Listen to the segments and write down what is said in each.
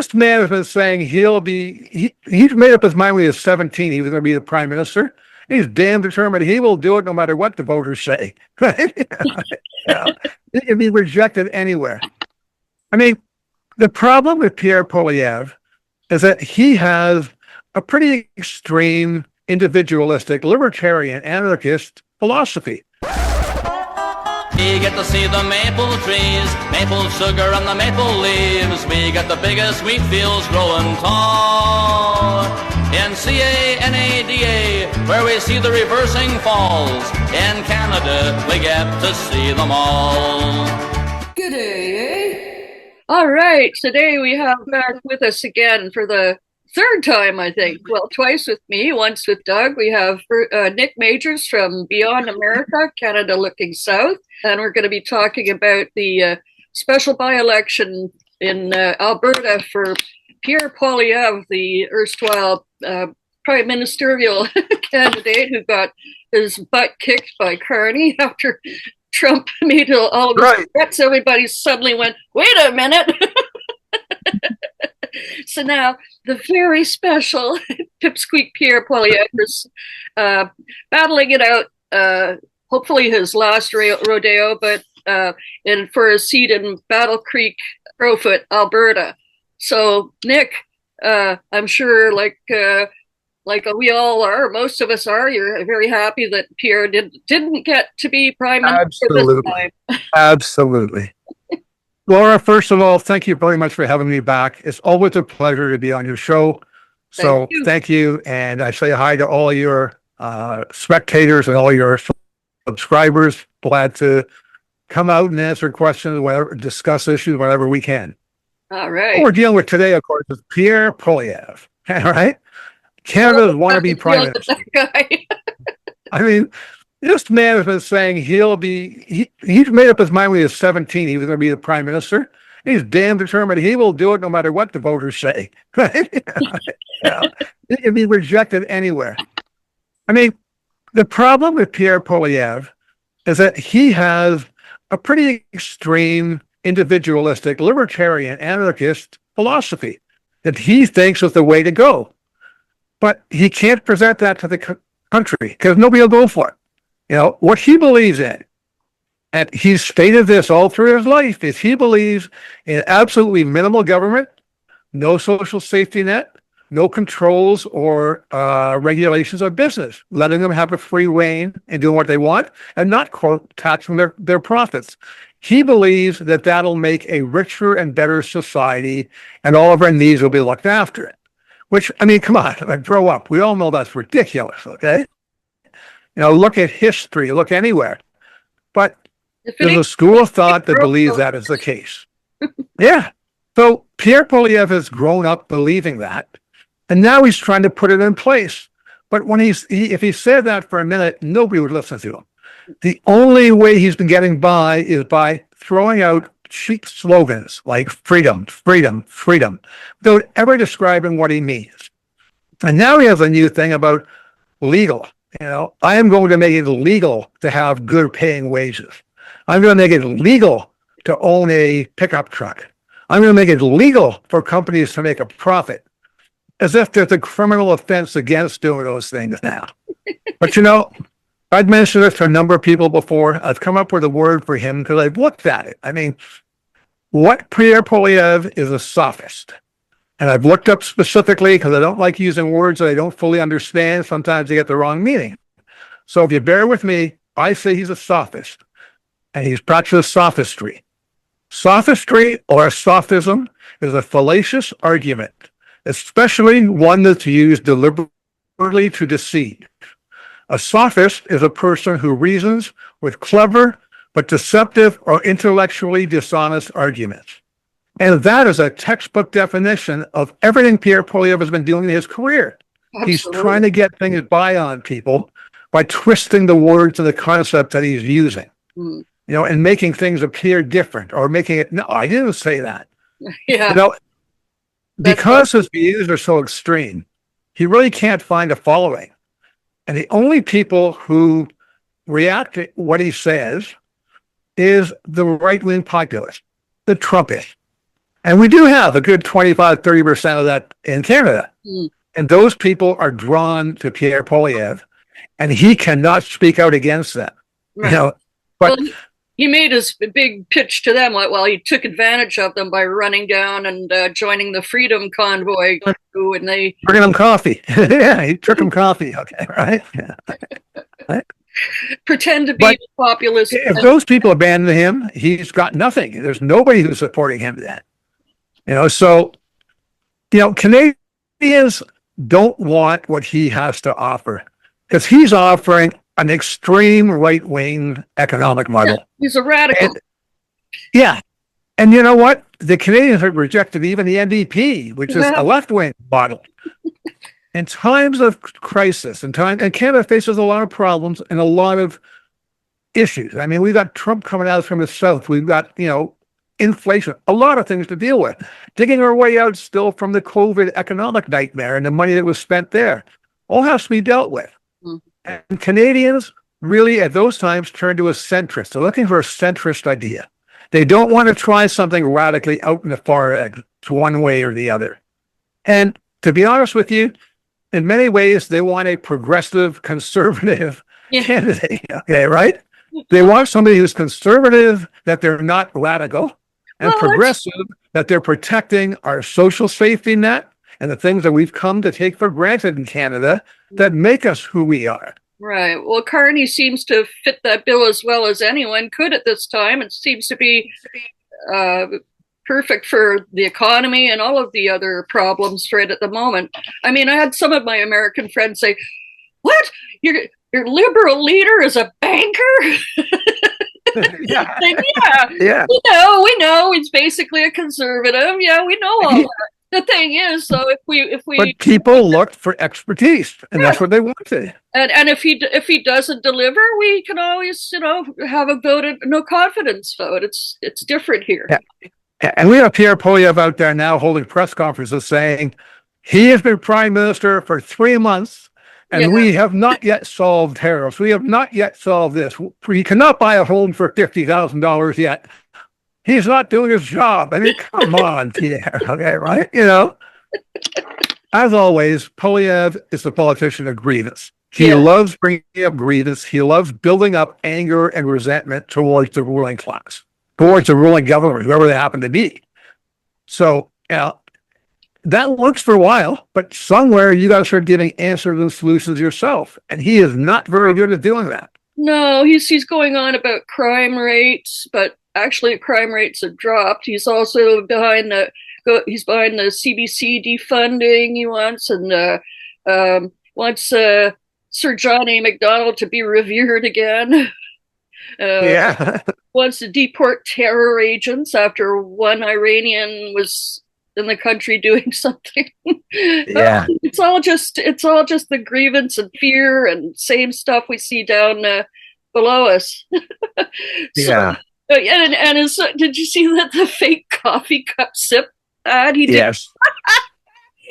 this man has been saying he's made up his mind when he was 17 he was going to be the prime minister. He's damn determined he will do it no matter what the voters say. Right? It'd be rejected anywhere. I mean, the problem with Pierre Poilievre is that he has a pretty extreme, individualistic, libertarian, anarchist philosophy. We get to see the maple trees, maple sugar on the maple leaves. We got the biggest wheat fields growing tall. In Canada, where we see the reversing falls. In Canada, we get to see them all. G'day, eh? All right, today we have back with us again for the third time, I think. Well, twice with me, once with Doug. We have Nick Majors from Beyond America, Canada Looking South. And we're going to be talking about the special by-election in Alberta for Pierre Poilievre, the erstwhile prime ministerial candidate who got his butt kicked by Carney after Trump made all of his threats. Everybody suddenly went, wait a minute. So now the very special Pipsqueak Pierre Poilievre is battling it out, hopefully his last rodeo, but for a seat in Battle Creek, Crowfoot, Alberta. So Nick, I'm sure like we all are, most of us are, you're very happy that Pierre didn't get to be prime minister this time. Absolutely. Laura, first of all, thank you very much for having me back. It's always a pleasure to be on your show. So thank you. And I say hi to all your spectators and all your subscribers. Glad to come out and answer questions, whatever, discuss issues, whatever we can. All right. What we're dealing with today, of course, is Pierre Poilievre. All right. Canada's wannabe prime minister. I mean, this man has been saying he's made up his mind when he was 17 he was going to be the prime minister. He's damn determined he will do it no matter what the voters say. Right? It'd be rejected anywhere. I mean, the problem with Pierre Poilievre is that he has a pretty extreme, individualistic, libertarian, anarchist philosophy that he thinks is the way to go. But he can't present that to the country because nobody will go for it. You know, what he believes in, and he's stated this all through his life, is he believes in absolutely minimal government, no social safety net, no controls or regulations of business, letting them have a free rein and doing what they want and not, quote, taxing their profits. He believes that that'll make a richer and better society and all of our needs will be looked after. Which, I mean, come on, grow up. We all know that's ridiculous, okay? You know, look at history, look anywhere. But there's a school of thought that believes that is the case. Yeah. So Pierre Poilievre has grown up believing that, and now he's trying to put it in place. But when if he said that for a minute, nobody would listen to him. The only way he's been getting by is by throwing out cheap slogans like freedom, freedom, freedom, without ever describing what he means. And now he has a new thing about legal. You know, I am going to make it legal to have good paying wages. I'm going to make it legal to own a pickup truck. I'm going to make it legal for companies to make a profit, as if there's a criminal offense against doing those things now. But you know, I've mentioned this to a number of people before. I've come up with a word for him because I've looked at it. I mean, what Pierre Poilievre is a sophist. And I've looked up specifically because I don't like using words that I don't fully understand. Sometimes they get the wrong meaning. So if you bear with me, I say he's a sophist. And he's practiced sophistry. Sophistry or sophism is a fallacious argument, especially one that's used deliberately to deceive. A sophist is a person who reasons with clever but deceptive or intellectually dishonest arguments. And that is a textbook definition of everything Pierre Poilievre has been doing in his career. Absolutely. He's trying to get things by on people by twisting the words and the concept that he's using, you know, and making things appear different or making it, no, I didn't say that. Yeah. You know, because his views are so extreme, he really can't find a following. And the only people who react to what he says is the right-wing populace, the Trumpists. And we do have a good 25-30% of that in Canada. Mm. And those people are drawn to Pierre Poilievre, and he cannot speak out against them. Right. You know, but well, he made his big pitch to them. Well, he took advantage of them by running down and joining the Freedom Convoy, and they bringing them coffee. Yeah, he took them coffee. Okay, right? Yeah. Right? Pretend to be the populist. If those people abandon him, he's got nothing. There's nobody who's supporting him then. You know, so, you know, Canadians don't want what he has to offer because he's offering an extreme right-wing economic model. Yeah, he's a radical. And you know what? The Canadians have rejected even the NDP, which is a left-wing model. In times of crisis, and Canada faces a lot of problems and a lot of issues. I mean, we've got Trump coming out from the south. We've got, you know, inflation, a lot of things to deal with. Digging our way out still from the COVID economic nightmare and the money that was spent there. All has to be dealt with. Mm. And Canadians really at those times turn to a centrist. They're looking for a centrist idea. They don't want to try something radically out in the far edge, one way or the other. And to be honest with you, in many ways, they want a progressive, conservative candidate. Okay, right? They want somebody who's conservative, that they're not radical, and progressive, that they're protecting our social safety net and the things that we've come to take for granted in Canada that make us who we are. Right. Well, Carney seems to fit that bill as well as anyone could at this time. It seems to be perfect for the economy and all of the other problems right at the moment. I mean, I had some of my American friends say, "What? Your liberal leader is a banker?" Yeah. Yeah. We know he's basically a conservative. Yeah, we know all that. The thing is, so if we but people look for expertise, and that's what they wanted. And if he doesn't deliver, we can always, you know, have a no confidence vote. It's different here. Yeah. And we have Pierre Poilievre out there now holding press conferences saying he has been prime minister for 3 months. And we have not yet solved tariffs. We have not yet solved this. We cannot buy a home for $50,000 yet. He's not doing his job. I mean, come on, Pierre. Okay, right? You know, as always, Poilievre is a politician of grievance. He loves bringing up grievance. He loves building up anger and resentment towards the ruling class, towards the ruling government, whoever they happen to be. So, you know, that works for a while, but somewhere you got to start giving answers and solutions yourself. And he is not very good at doing that. No, he's going on about crime rates, but actually crime rates have dropped. He's also behind the CBC defunding he wants, and wants Sir John A. Macdonald to be revered again. Wants to deport terror agents after one Iranian was in the country doing something. It's all just the grievance and fear and same stuff we see down below us. Did you see that the fake coffee cup sip ad? He did. Yes.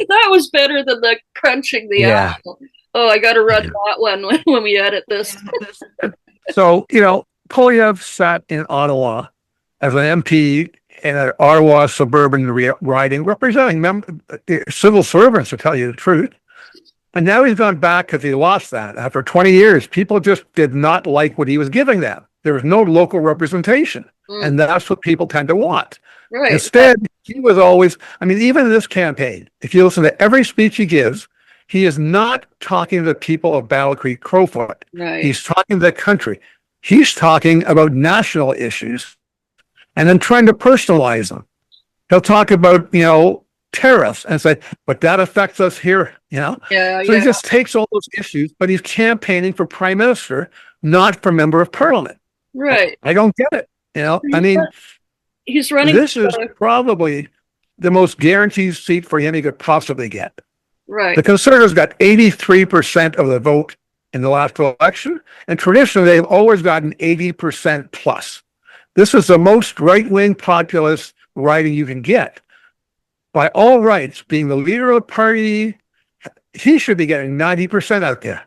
That was better than the crunching the apple. Oh, I got to run that one when we edit this. So, you know, Poilievre sat in Ottawa as an MP in an Ottawa suburban riding, representing civil servants, to tell you the truth. And now he's gone back because he lost that. After 20 years, people just did not like what he was giving them. There was no local representation. And that's what people tend to want. Right. Instead, he was always, I mean, even in this campaign, if you listen to every speech he gives, he is not talking to the people of Battle Creek Crowfoot. Right. He's talking to the country. He's talking about national issues and then trying to personalize them. He'll talk about, you know, tariffs and say, but that affects us here, you know? So he just takes all those issues, but he's campaigning for prime minister, not for member of parliament. Right. I don't get it. You know, I mean, he's running. This is probably the most guaranteed seat for him he could possibly get. Right. The Conservatives got 83% of the vote in the last election, and traditionally they've always gotten 80% plus. This is the most right-wing populist riding you can get. By all rights, being the leader of the party, he should be getting 90% out there.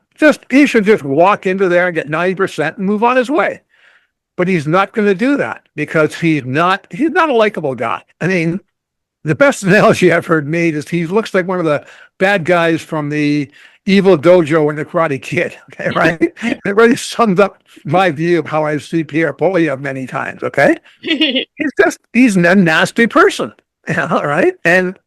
He should just walk into there and get 90% and move on his way. But he's not going to do that because he's not a likable guy. I mean, the best analogy I've heard made is he looks like one of the bad guys from the Evil Dojo in the Karate Kid. Okay, right? It really sums up my view of how I see Pierre Poilievre many times. Okay, he's a nasty person. All right, and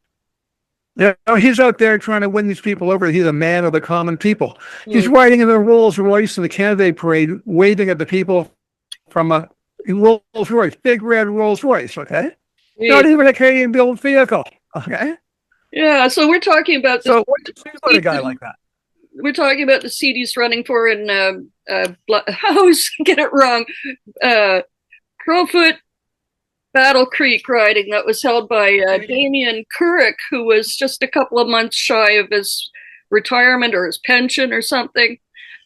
he's out there trying to win these people over. He's a man of the common people. He's riding in the Rolls Royce in the candidate parade, waving at the people from a Rolls Royce, big red Rolls Royce. Okay, not even a Canadian-built vehicle. Okay. Yeah, so we're talking about so what do you think about a guy like that? We're talking about the seat he's running for in I always get it wrong. Crowfoot Battle Creek riding that was held by Damien Couric, who was just a couple of months shy of his retirement or his pension or something.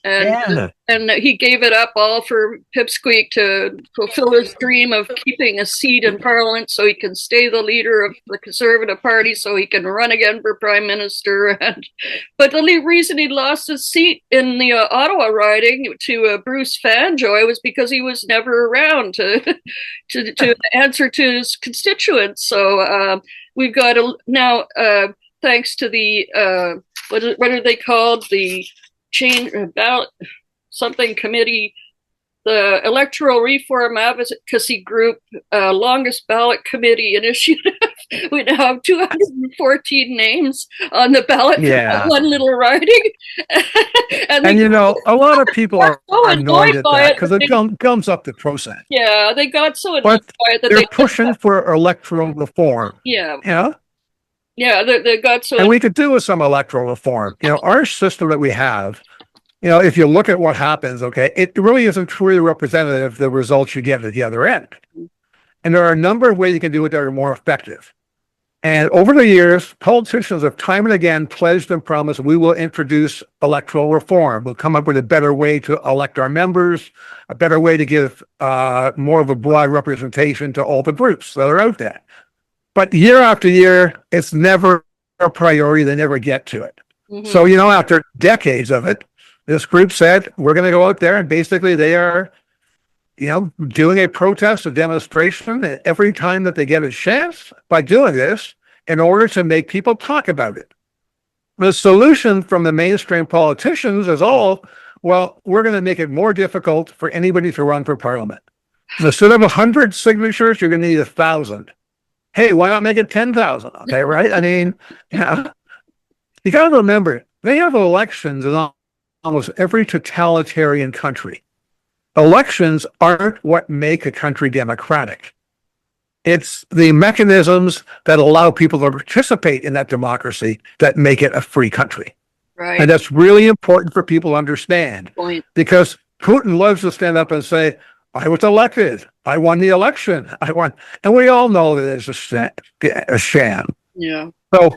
And he gave it up all for Pipsqueak to fulfill his dream of keeping a seat in Parliament so he can stay the leader of the Conservative Party so he can run again for Prime Minister. But the reason he lost his seat in the Ottawa riding to Bruce Fanjoy was because he was never around to answer to his constituents. So we've got now, thanks to the, what are they called? The change ballot something committee, the Electoral Reform Advocacy Group, longest ballot committee initiative. We now have 214 names on the ballot for one little riding. and a lot of people are annoyed at that because it gums up the process. Yeah, they got so annoyed by it that they're pushing for electoral reform. Yeah, they got so. And we could do with some electoral reform. Our system that we have, if you look at what happens, okay, it really isn't truly representative of the results you get at the other end. And there are a number of ways you can do it that are more effective. And over the years, politicians have time and again pledged and promised we will introduce electoral reform. We'll come up with a better way to elect our members, a better way to give more of a broad representation to all the groups that are out there. But year after year, it's never a priority. They never get to it. So, after decades of it, this group said, we're going to go out there, and basically they are, doing a protest, a demonstration every time that they get a chance by doing this in order to make people talk about it. The solution from the mainstream politicians is we're going to make it more difficult for anybody to run for Parliament. Instead of 100 signatures, you're going to need 1,000. Hey, why not make it 10,000? Okay, right? I mean, you got to remember, they have elections in almost every totalitarian country. Elections aren't what make a country democratic. It's the mechanisms that allow people to participate in that democracy that make it a free country. Right. And that's really important for people to understand. Because Putin loves to stand up and say, I was elected. I won the election. I won. And we all know that it's a sham. Yeah. So,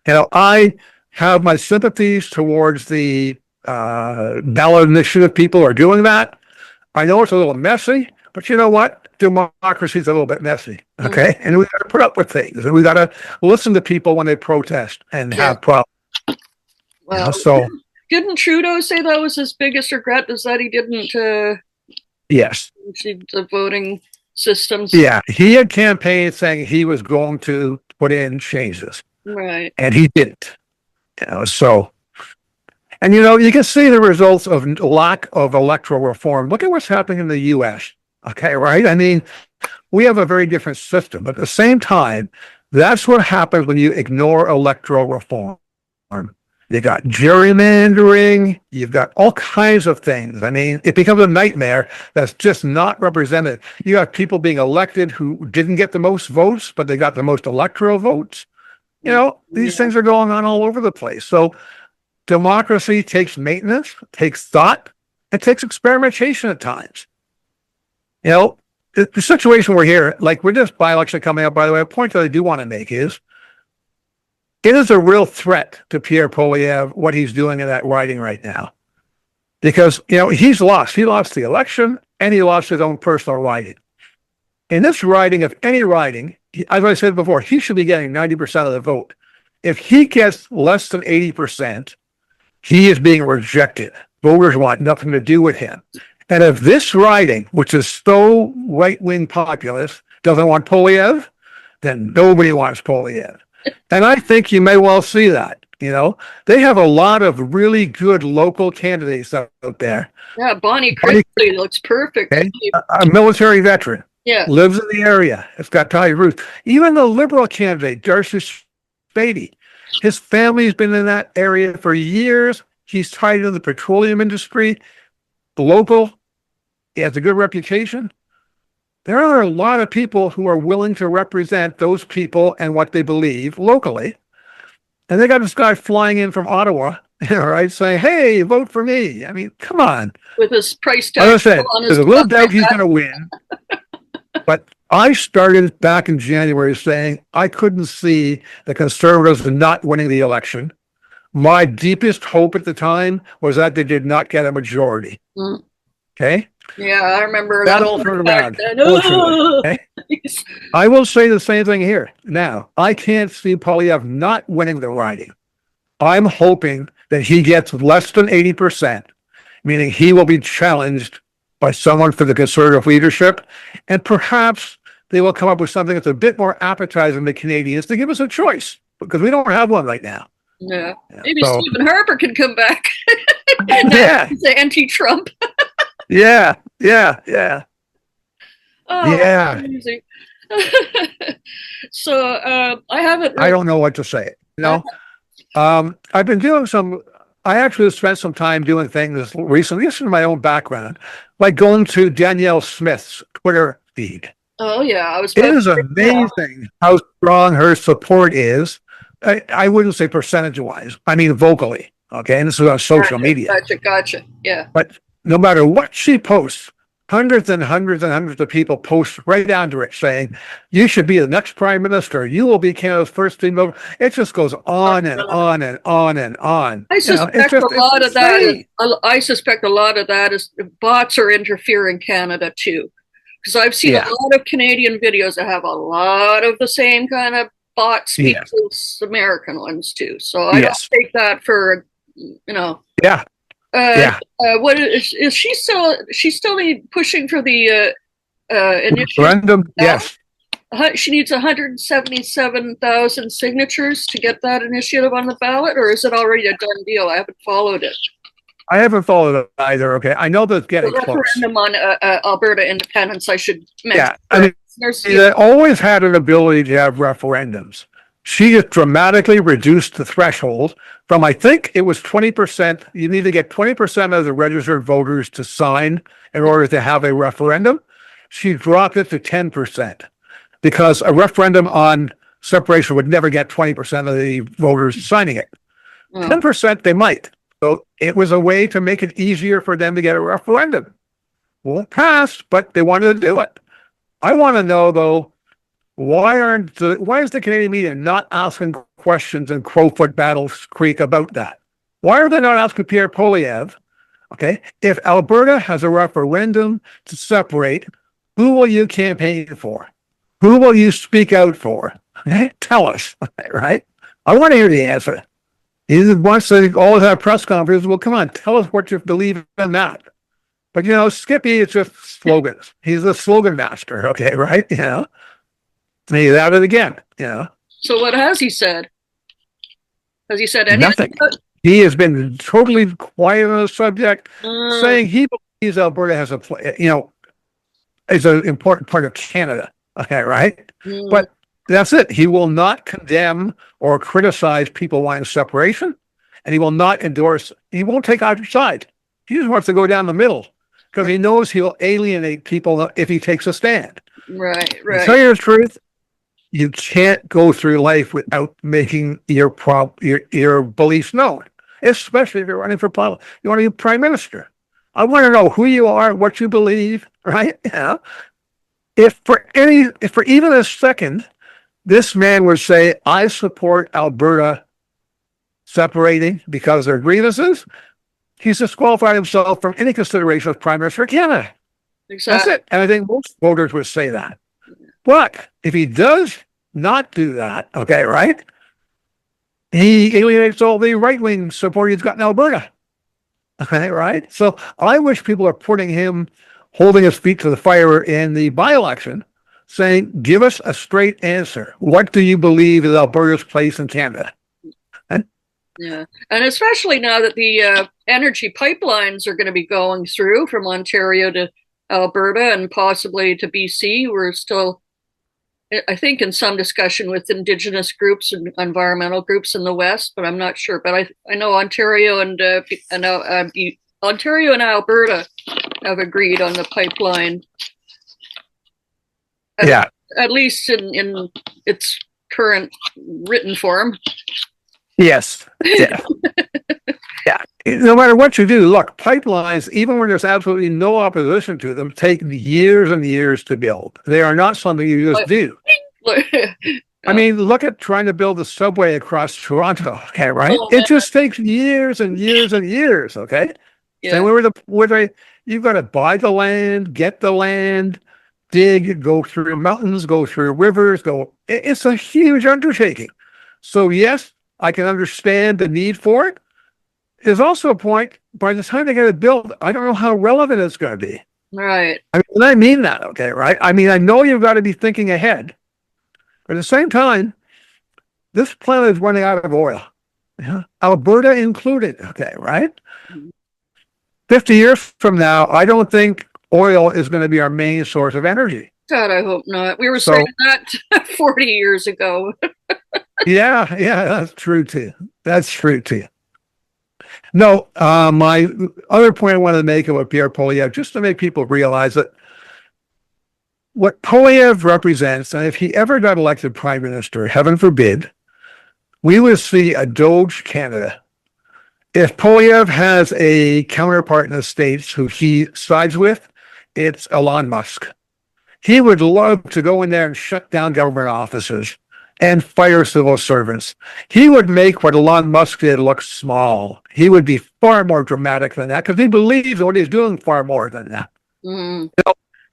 I have my sympathies towards the ballot initiative people who are doing that. I know it's a little messy, but you know what? Democracy is a little bit messy. Okay. And we got to put up with things. And we got to listen to people when they protest and have problems. Well, didn't Trudeau say that was his biggest regret, is that he didn't... Yes. The voting systems. Yeah, he had campaigned saying he was going to put in changes. Right. And he didn't. So, and you can see the results of lack of electoral reform. Look at what's happening in the U.S. Okay, right? I mean, we have a very different system, but at the same time, that's what happens when you ignore electoral reform. You got gerrymandering, you've got all kinds of things. I mean, it becomes a nightmare that's just not represented. You got people being elected who didn't get the most votes, but they got the most electoral votes. These things are going on all over the place. So democracy takes maintenance, takes thought, it takes experimentation at times. The situation we're here, like with this by-election coming up, by the way, a point that I do want to make is, it is a real threat to Pierre Poilievre, what he's doing in that riding right now. Because, he's lost. He lost the election, and he lost his own personal riding. In this riding, if any riding, as I said before, he should be getting 90% of the vote. If he gets less than 80%, he is being rejected. Voters want nothing to do with him. And if this riding, which is so right-wing populist, doesn't want Poilievre, then nobody wants Poilievre. And I think you may well see that. They have a lot of really good local candidates out there. Yeah, Bonnie Christie looks perfect. Okay? A military veteran. Yeah. Lives in the area. It's got tie roots. Even the Liberal candidate, Darcy Spady, his family's been in that area for years. He's tied to the petroleum industry, local. He has a good reputation. There are a lot of people who are willing to represent those people and what they believe locally. And they got this guy flying in from Ottawa, right, saying, hey, vote for me. I mean, come on. With his price tag. Like I said, there's a little doubt he's going to win. But I started back in January saying I couldn't see the Conservatives not winning the election. My deepest hope at the time was that they did not get a majority. Mm. Okay? Yeah, I remember that all turned around. Okay? I will say the same thing here. Now, I can't see Poilievre not winning the riding. I'm hoping that he gets less than 80%, meaning he will be challenged by someone for the Conservative leadership, and perhaps they will come up with something that's a bit more appetizing to Canadians to give us a choice, because we don't have one right now. Yeah. Maybe Stephen Harper can come back. Yeah. He's anti-Trump. Yeah. Oh, yeah. Crazy. So I don't know what to say. I've been doing I actually spent some time doing things recently. This is my own background, like going to Danielle Smith's Twitter feed. Oh yeah, it is amazing how strong her support is. I wouldn't say percentage-wise. I mean vocally. Okay, and this is on social media. Gotcha. Yeah. But no matter what she posts, hundreds and hundreds and hundreds of people post right under it saying, you should be the next prime minister. You will be Canada's first female. It just goes on and on and on and on. I suspect a lot of that is bots are interfering Canada too. Because I've seen a lot of Canadian videos that have a lot of the same kind of bot speak as American ones too. So I don't take that for, Yeah. What is she still? She's still pushing for the initiative. Referendum. Yes. She needs 177,000 signatures to get that initiative on the ballot, or is it already a done deal? I haven't followed it. I haven't followed it either. Okay, I know that's getting close. Referendum on Alberta independence. I should mention. Yeah, I mean, they always had an ability to have referendums. She just dramatically reduced the threshold from, I think it was 20%. You need to get 20% of the registered voters to sign in order to have a referendum. She dropped it to 10% because a referendum on separation would never get 20% of the voters signing it. 10% they might. So it was a way to make it easier for them to get a referendum. Won't pass, but they wanted to do it. I want to know, though, why is the Canadian media not asking questions in Crowfoot Battles Creek about that? Why are they not asking Pierre Poilievre, okay, if Alberta has a referendum to separate, who will you campaign for? Who will you speak out for? Okay? Tell us, right? I want to hear the answer. He wants to always have press conferences. Well, come on, tell us what you believe in that. But, Skippy is just slogans. He's a slogan master, okay, right? He's at it again, So what has he said? Has he said anything? Nothing. He has been totally quiet on the subject, saying he believes Alberta has is an important part of Canada, okay, right? But that's it. He will not condemn or criticize people wanting separation, and he will not endorse. He won't take either side. He just wants to go down the middle because he knows he'll alienate people if he takes a stand. Right. To tell you the truth, you can't go through life without making your beliefs known, especially if you're running for politics. You want to be prime minister. I want to know who you are, what you believe, right? Yeah. If for even a second, this man would say, I support Alberta separating because of their grievances, he's disqualified himself from any consideration of prime minister of Canada. Exactly. That's it. And I think most voters would say that. But if he does not do that, okay, right, he alienates all the right-wing support he's got in Alberta. Okay, right? So I wish people are holding his feet to the fire in the by-election saying, give us a straight answer. What do you believe is Alberta's place in Canada? Yeah, and especially now that the energy pipelines are going to be going through from Ontario to Alberta and possibly to BC. We're still, I think, in some discussion with Indigenous groups and environmental groups in the West, but I'm not sure. But I know Ontario and Ontario and Alberta have agreed on the pipeline. At least in its current written form. Yes. Yeah. Yeah. No matter what you do, look, pipelines, even when there's absolutely no opposition to them, take years and years to build. They are not something you just do. I mean, look at trying to build a subway across Toronto, okay, right? It just takes years and years and years, okay? Yeah. So you've got to buy the land, get the land, dig, go through mountains, go through rivers, it's a huge undertaking. So yes, I can understand the need for it. There's also a point, by the time they get it built, I don't know how relevant it's going to be. Right. I mean that, okay, right? I mean, I know you've got to be thinking ahead. But at the same time, this planet is running out of oil. Yeah? Alberta included, okay, right? 50 years from now, I don't think oil is going to be our main source of energy. God, I hope not. We were saying that 40 years ago. Yeah, that's true too. No, my other point I wanted to make about Pierre Poilievre, just to make people realize that what Poilievre represents, and if he ever got elected prime minister, heaven forbid, we would see a Doge Canada. If Poilievre has a counterpart in the States who he sides with, it's Elon Musk. He would love to go in there and shut down government offices and fire civil servants. He would make what Elon Musk did look small. He would be far more dramatic than that because he believes what he's doing far more than that. Mm.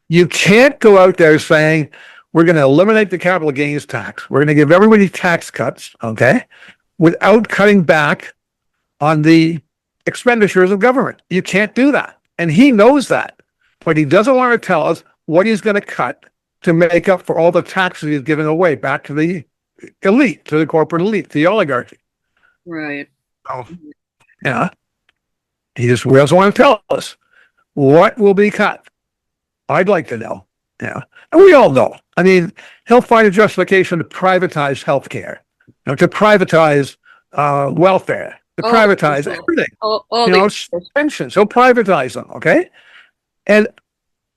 You can't go out there saying, we're going to eliminate the capital gains tax. We're going to give everybody tax cuts, okay, without cutting back on the expenditures of government. You can't do that. And he knows that. But he doesn't want to tell us what he's going to cut to make up for all the taxes he's giving away back to the elite, to the corporate elite, to the oligarchy. Right. So, yeah. He doesn't want to tell us what will be cut. I'd like to know. Yeah. And we all know. I mean, he'll find a justification to privatize healthcare, to privatize welfare, to privatize everything. Pensions. He'll privatize them, okay? And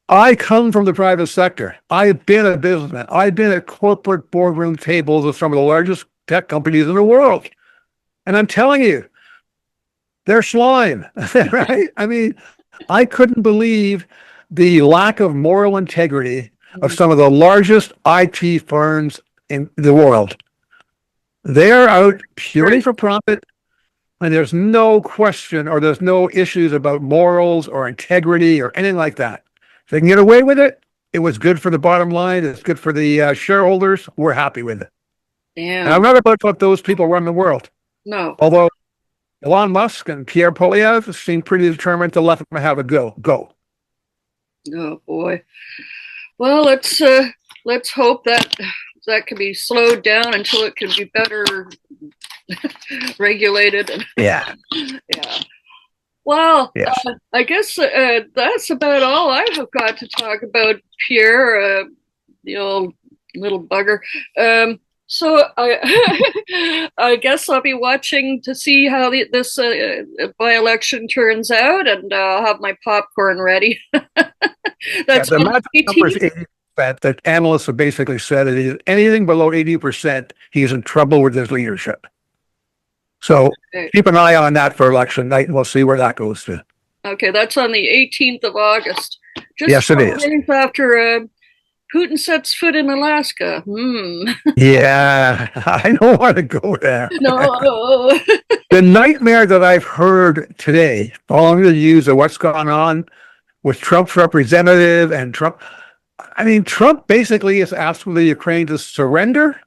I come from the private sector. I've been a businessman. I've been at corporate boardroom tables with some of the largest tech companies in the world. And I'm telling you, they're slime, right? I mean, I couldn't believe the lack of moral integrity of some of the largest IT firms in the world. They're out purely for profit, and there's no question or there's no issues about morals or integrity or anything like that. If they can get away with it, it was good for the bottom line. It's good for the shareholders. We're happy with it. Damn. And I'm not about to let those people run the world. No. Although Elon Musk and Pierre Poilievre seem pretty determined to let them have a go. Oh boy. Well, let's hope that can be slowed down until it can be better regulated. Yeah. Yeah. Well, yes. I guess that's about all I have got to talk about Pierre, the old little bugger. So I guess I'll be watching to see how this by-election turns out, and I'll have my popcorn ready. That's the magic number is 80%. That analysts have basically said it is anything below 80%, he's in trouble with his leadership. So keep an eye on that for election night, and we'll see where that goes to. Okay, that's on the 18th of August. Yes, it is. Days after Putin sets foot in Alaska. Yeah, I don't want to go there. No. The nightmare that I've heard today, following the news of what's gone on with Trump's representative and Trump. I mean, Trump basically is asking the Ukraine to surrender,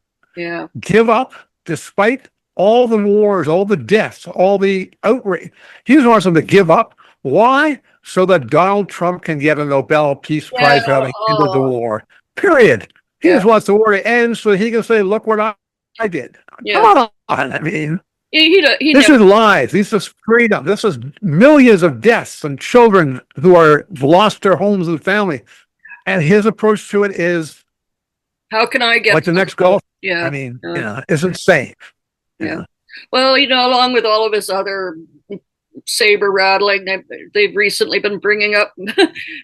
give up, despite all the wars, all the deaths, all the outrage. He just wants them to give up. Why? So that Donald Trump can get a Nobel Peace Prize for having ended the war. Period. He just wants the war to end so he can say, look what I did. Yeah. Come on. I mean, this is lives. This is freedom. This is millions of deaths and children who are lost their homes and family. And his approach to it is, how can I get like the next Gulf? Yeah. I mean, it's insane. Yeah. Well, along with all of his other saber rattling, they've recently been bringing up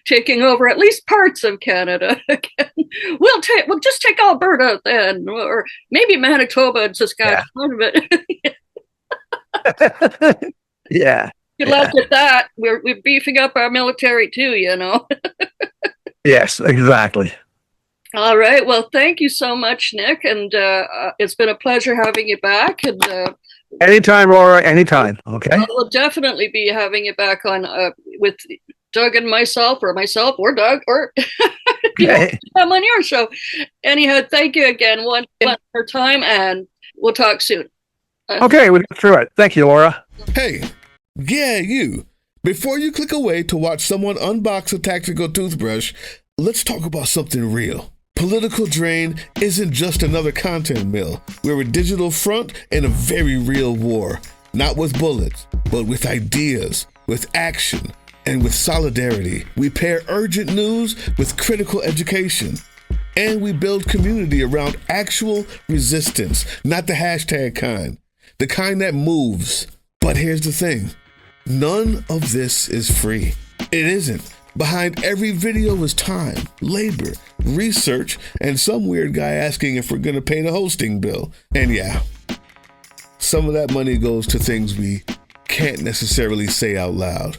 taking over at least parts of Canada again. We'll just take Alberta then, or maybe Manitoba and Saskatchewan. But yeah. Good luck with that. We're beefing up our military too, Yes, exactly. All right. Well, thank you so much, Nick, and it's been a pleasure having you back. And anytime, Laura. Anytime. Okay. We'll definitely be having you back on with Doug and myself, or Doug, or come on your show. Anyhow, thank you again one more time, and we'll talk soon. Okay, we'll get through it. Thank you, Laura. Hey, yeah, you. Before you click away to watch someone unbox a tactical toothbrush, let's talk about something real. Political Drain isn't just another content mill. We're a digital front in a very real war. Not with bullets, but with ideas, with action, and with solidarity. We pair urgent news with critical education. And we build community around actual resistance, not the hashtag kind. The kind that moves. But here's the thing. None of this is free. It isn't. Behind every video is time, labor, research, and some weird guy asking if we're going to pay the hosting bill. And yeah, some of that money goes to things we can't necessarily say out loud.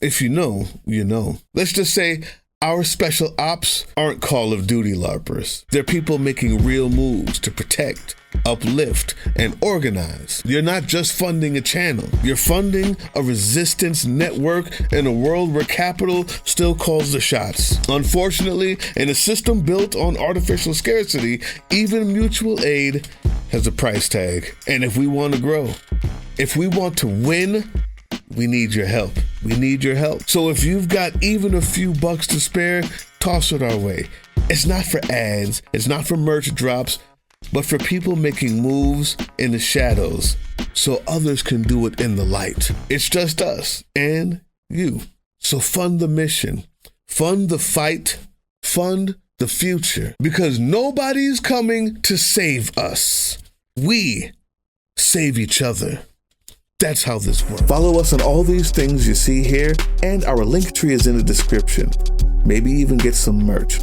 If you know, you know. Let's just say our special ops aren't Call of Duty LARPers. They're people making real moves to protect, uplift, and organize. You're not just funding a channel. You're funding a resistance network in a world where capital still calls the shots. Unfortunately, in a system built on artificial scarcity, even mutual aid has a price tag. And if we want to grow, if we want to win, we need your help. We need your help. So if you've got even a few bucks to spare, toss it our way. It's not for ads. It's not for merch drops, but for people making moves in the shadows so others can do it in the light. It's just us and you. So fund the mission, fund the fight, fund the future, because nobody's coming to save us. We save each other. That's how this works. Follow us on all these things you see here, and our link tree is in the description. Maybe even get some merch.